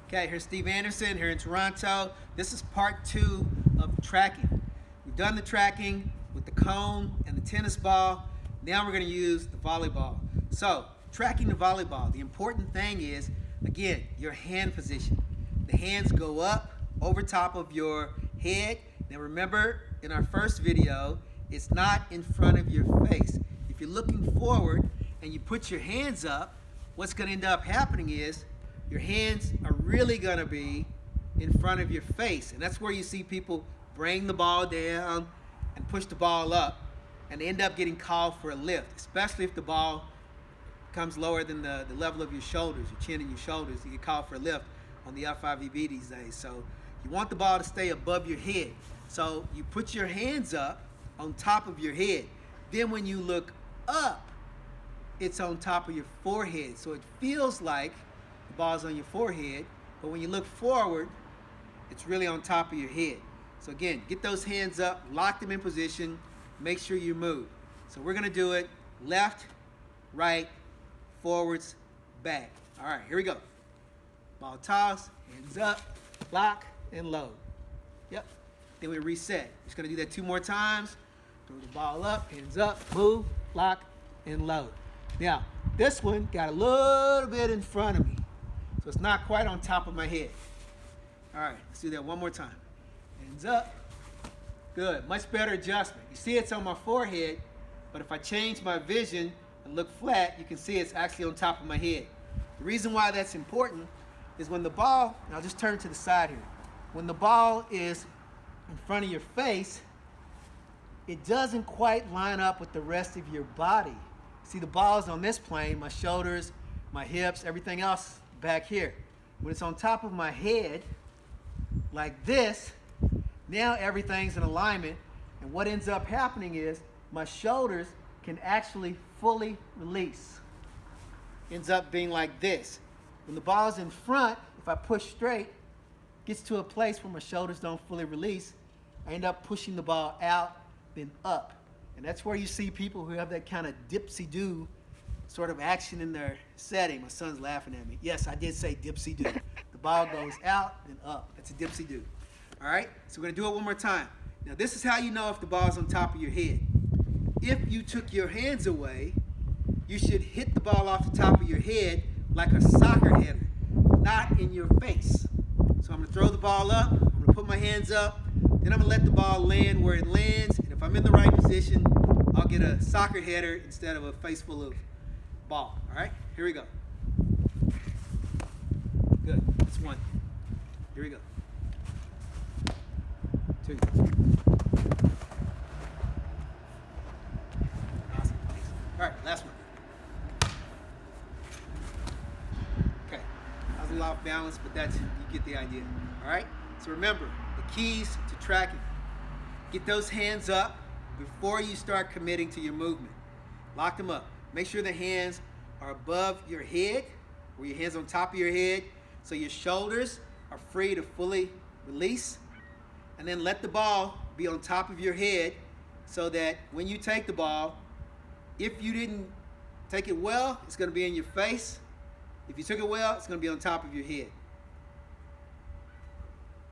Okay, here's Steve Anderson here in Toronto. This is part 2 of tracking. We've done the tracking with the cone and the tennis ball. Now we're going to use the volleyball. So, tracking the volleyball, the important thing is, again, your hand position. The hands go up over top of your head. Now remember, in our first video, it's not in front of your face. If you're looking forward and you put your hands up, what's going to end up happening is your hands are really going to be in front of your face. And that's where you see people bring the ball down and push the ball up and end up getting called for a lift, especially if the ball comes lower than the level of your shoulders, your chin and your shoulders. You get called for a lift on the F5EB these days. So you want the ball to stay above your head. So you put your hands up on top of your head. Then when you look up, it's on top of your forehead. So it feels like the ball's on your forehead, but when you look forward, it's really on top of your head. So again, get those hands up, lock them in position, make sure you move. So we're gonna do it left, right, forwards, back. All right, here we go. Ball toss, hands up, lock, and load. Yep, then we reset. Just gonna do that 2 more times. Throw the ball up, hands up, move, lock, and load. Now, this one got a little bit in front of me, so it's not quite on top of my head. All right, let's do that 1 more time. Hands up. Good, much better adjustment. You see it's on my forehead, but if I change my vision and look flat, you can see it's actually on top of my head. The reason why that's important is when the ball, and I'll just turn to the side here, when the ball is in front of your face, it doesn't quite line up with the rest of your body. See, the ball's on this plane, my shoulders, my hips, everything else back here. When it's on top of my head, like this, now everything's in alignment, and what ends up happening is my shoulders can actually fully release. Ends up being like this. When the ball's in front, if I push straight, gets to a place where my shoulders don't fully release, I end up pushing the ball out, then up. And that's where you see people who have that kind of dipsy-do sort of action in their setting. My son's laughing at me. Yes, I did say dipsy-do. The ball goes out, then up. That's a dipsy-do. All right, so we're going to do it 1 more time. Now, this is how you know if the ball's on top of your head. If you took your hands away, you should hit the ball off the top of your head like a soccer header, not in your face. So I'm going to throw the ball up, I'm going to put my hands up, then I'm going to let the ball land where it lands, and if I'm in the right position, I'll get a soccer header instead of a face full of ball. All right, here we go. Good, that's 1. Here we go. 2. Awesome. All right, last one. Okay, I was a little off balance, but that's, you get the idea. All right, so remember, the keys to tracking. Get those hands up before you start committing to your movement. Lock them up. Make sure the hands are above your head, or your hands on top of your head, so your shoulders are free to fully release. And then let the ball be on top of your head so that when you take the ball, if you didn't take it well, it's going to be in your face. If you took it well, it's going to be on top of your head.